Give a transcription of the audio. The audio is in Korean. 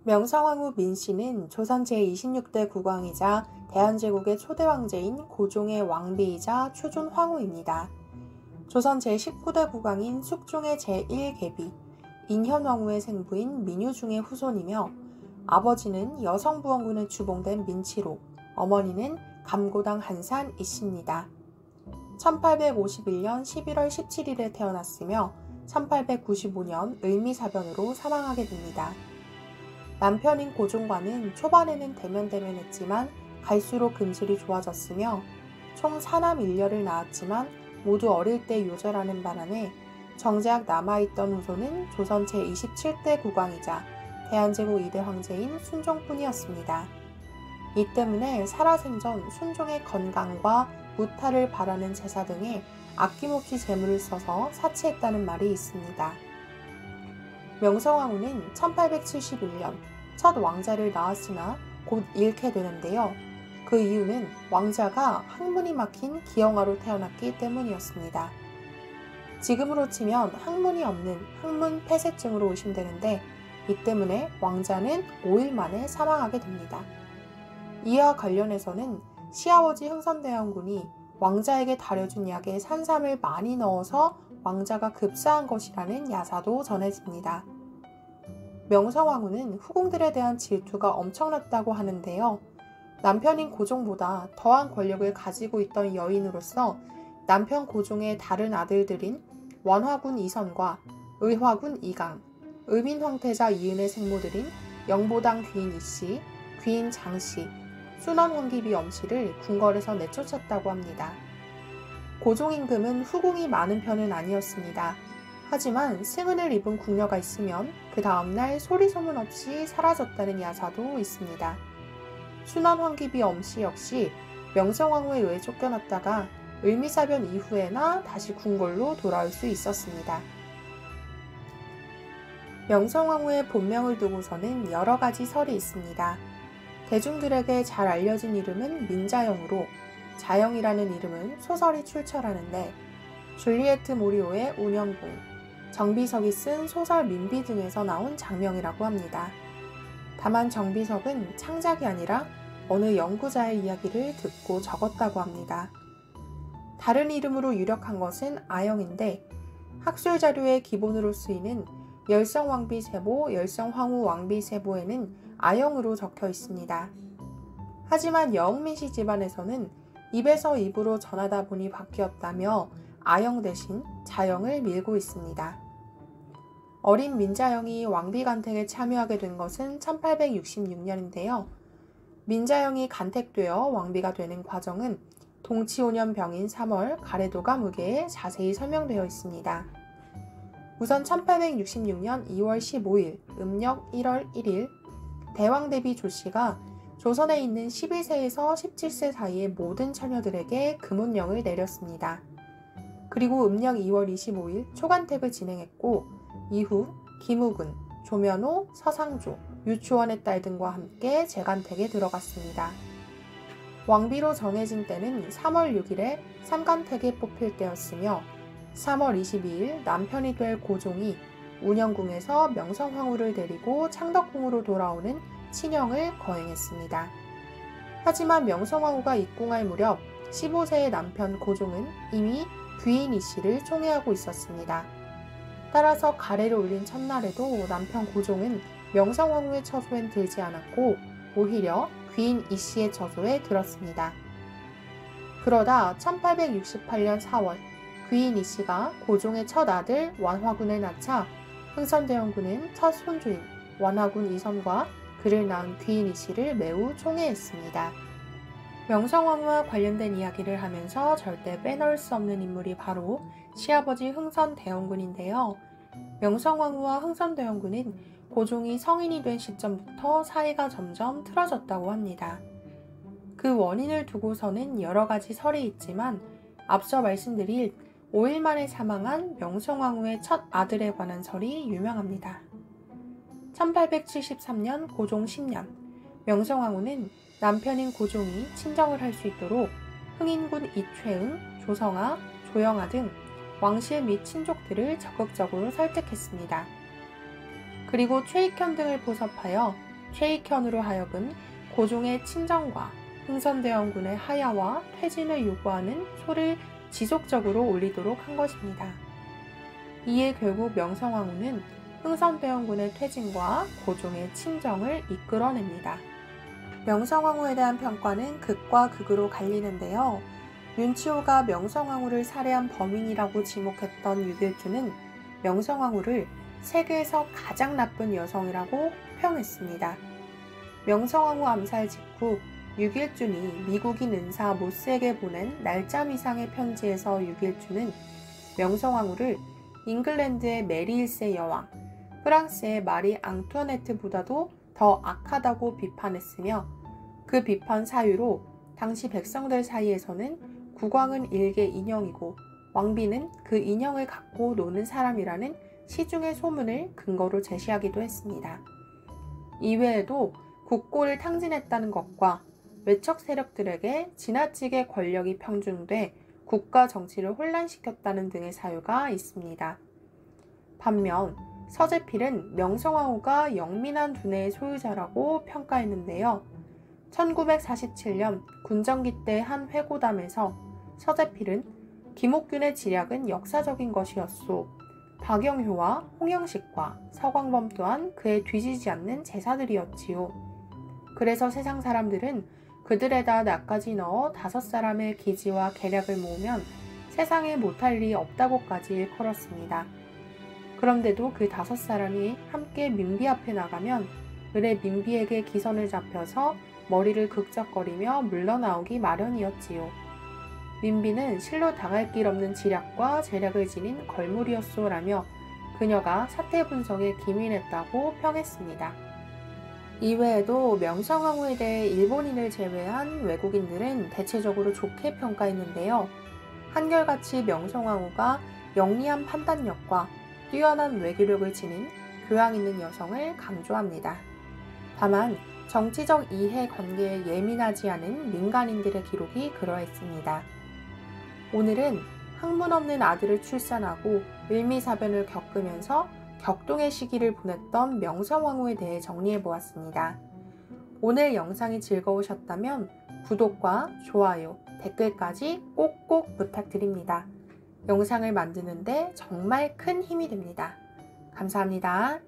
명성황후 민씨는 조선 제26대 국왕이자 대한제국의 초대 왕제인 고종의 왕비이자 추존 황후입니다. 조선 제19대 국왕인 숙종의 제1계비 인현왕후의 생부인 민유중의 후손이며 아버지는 여성부원군에 주봉된 민치로, 어머니는 감고당 한산 이씨입니다. 1851년 11월 17일에 태어났으며 1895년 을미사변으로 사망하게 됩니다. 남편인 고종과는 초반에는 대면했지만 갈수록 금슬이 좋아졌으며 총 4남 1녀를 낳았지만 모두 어릴 때 요절하는 바람에 정작 남아있던 후손은 조선 제27대 국왕이자 대한제국 2대 황제인 순종뿐이었습니다. 이 때문에 살아생전 순종의 건강과 무탈을 바라는 제사 등에 아낌없이 재물을 써서 사치했다는 말이 있습니다. 명성황후는 1871년 첫 왕자를 낳았으나 곧 잃게 되는데요. 그 이유는 왕자가 항문이 막힌 기형아로 태어났기 때문이었습니다. 지금으로 치면 항문이 없는 항문 폐쇄증으로 의심되는데 이 때문에 왕자는 5일 만에 사망하게 됩니다. 이와 관련해서는 시아버지 흥선대원군이 왕자에게 다려준 약에 산삼을 많이 넣어서 왕자가 급사한 것이라는 야사도 전해집니다. 명성황후는 후궁들에 대한 질투가 엄청났다고 하는데요. 남편인 고종보다 더한 권력을 가지고 있던 여인으로서 남편 고종의 다른 아들들인 원화군 이선과 의화군 이강, 의민황태자 이은의 생모들인 영보당 귀인 이씨, 귀인 장씨, 순원 황기비 엄씨를 궁궐에서 내쫓았다고 합니다. 고종 임금은 후궁이 많은 편은 아니었습니다. 하지만 승은을 입은 궁녀가 있으면 그 다음날 소리 소문 없이 사라졌다는 야사도 있습니다. 순원 황기비 엄씨 역시 명성황후에 의해 쫓겨났다가 을미사변 이후에나 다시 궁궐로 돌아올 수 있었습니다. 명성황후의 본명을 두고서는 여러 가지 설이 있습니다. 대중들에게 잘 알려진 이름은 민자영으로 자영이라는 이름은 소설이 출처라는데 줄리에트 모리오의 운영궁, 정비석이 쓴 소설 민비 등에서 나온 장명이라고 합니다. 다만 정비석은 창작이 아니라 어느 연구자의 이야기를 듣고 적었다고 합니다. 다른 이름으로 유력한 것은 아영인데 학술 자료의 기본으로 쓰이는 열성왕비세보, 열성황후왕비세보에는 아영으로 적혀 있습니다. 하지만 여흥민씨 집안에서는 입에서 입으로 전하다 보니 바뀌었다며 아영 대신 자영을 밀고 있습니다. 어린 민자영이 왕비간택에 참여하게 된 것은 1866년인데요. 민자영이 간택되어 왕비가 되는 과정은 동치 5년 병인 3월 가래도가 무게에 자세히 설명되어 있습니다. 우선 1866년 2월 15일 음력 1월 1일 대왕 대비 조씨가 조선에 있는 11세에서 17세 사이의 모든 처녀들에게 금운령을 내렸습니다. 그리고 음력 2월 25일 초간택을 진행했고 이후 김우근, 조면호, 서상조, 유추원의 딸 등과 함께 재간택에 들어갔습니다. 왕비로 정해진 때는 3월 6일에 삼간택에 뽑힐 때였으며 3월 22일 남편이 될 고종이 운영궁에서 명성황후를 데리고 창덕궁으로 돌아오는 친형을 거행했습니다. 하지만 명성황후가 입궁할 무렵 15세의 남편 고종은 이미 귀인 이씨를 총애하고 있었습니다. 따라서 가래를 올린 첫날에도 남편 고종은 명성황후의 처소엔 들지 않았고 오히려 귀인 이씨의 처소에 들었습니다. 그러다 1868년 4월 귀인 이씨가 고종의 첫 아들 원화군을 낳자 흥선대원군은 첫 손주인 원화군 이선과 그를 낳은 귀인 이씨를 매우 총애했습니다. 명성황후와 관련된 이야기를 하면서 절대 빼놓을 수 없는 인물이 바로 시아버지 흥선대원군인데요. 명성황후와 흥선대원군은 고종이 성인이 된 시점부터 사이가 점점 틀어졌다고 합니다. 그 원인을 두고서는 여러 가지 설이 있지만 앞서 말씀드릴 5일 만에 사망한 명성황후의 첫 아들에 관한 설이 유명합니다. 1873년 고종 10년, 명성황후는 남편인 고종이 친정을 할 수 있도록 흥인군 이최응, 조성아, 조영아 등 왕실 및 친족들을 적극적으로 설득했습니다. 그리고 최익현 등을 포섭하여 최익현으로 하여금 고종의 친정과 흥선대원군의 하야와 퇴진을 요구하는 소를 지속적으로 올리도록 한 것입니다. 이에 결국 명성황후는 흥선대원군의 퇴진과 고종의 친정을 이끌어냅니다. 명성황후에 대한 평가는 극과 극으로 갈리는데요. 윤치호가 명성황후를 살해한 범인이라고 지목했던 유길주는 명성황후를 세계에서 가장 나쁜 여성이라고 호평했습니다. 명성황후 암살 직후 유길준이 미국인 은사 모스에게 보낸 날짜미상의 편지에서 유길준은 명성황후를 잉글랜드의 메리 1세 여왕, 프랑스의 마리 앙투아네트보다도 더 악하다고 비판했으며 그 비판 사유로 당시 백성들 사이에서는 국왕은 일개 인형이고 왕비는 그 인형을 갖고 노는 사람이라는 시중의 소문을 근거로 제시하기도 했습니다. 이외에도 국고를 탕진했다는 것과 외척 세력들에게 지나치게 권력이 편중돼 국가 정치를 혼란시켰다는 등의 사유가 있습니다. 반면 서재필은 명성황후가 영민한 두뇌의 소유자라고 평가했는데요. 1947년 군정기 때 한 회고담에서 서재필은 김옥균의 지략은 역사적인 것이었소. 박영효와 홍영식과 서광범 또한 그에 뒤지지 않는 제사들이었지요. 그래서 세상 사람들은 그들에다 나까지 넣어 5사람의 기지와 계략을 모으면 세상에 못할 일이 없다고까지 일컬었습니다. 그런데도 그 5사람이 함께 민비 앞에 나가면 을의 민비에게 기선을 잡혀서 머리를 극적거리며 물러나오기 마련이었지요. 민비는 실로 당할 길 없는 지략과 재략을 지닌 걸물이었소라며 그녀가 사태 분석에 기민했다고 평했습니다. 이외에도 명성황후에 대해 일본인을 제외한 외국인들은 대체적으로 좋게 평가했는데요. 한결같이 명성황후가 영리한 판단력과 뛰어난 외교력을 지닌 교양 있는 여성을 강조합니다. 다만 정치적 이해 관계에 예민하지 않은 민간인들의 기록이 그러했습니다. 오늘은 학문 없는 아들을 출산하고 을미사변을 겪으면서 격동의 시기를 보냈던 명성황후에 대해 정리해보았습니다. 오늘 영상이 즐거우셨다면 구독과 좋아요, 댓글까지 꼭꼭 부탁드립니다. 영상을 만드는데 정말 큰 힘이 됩니다. 감사합니다.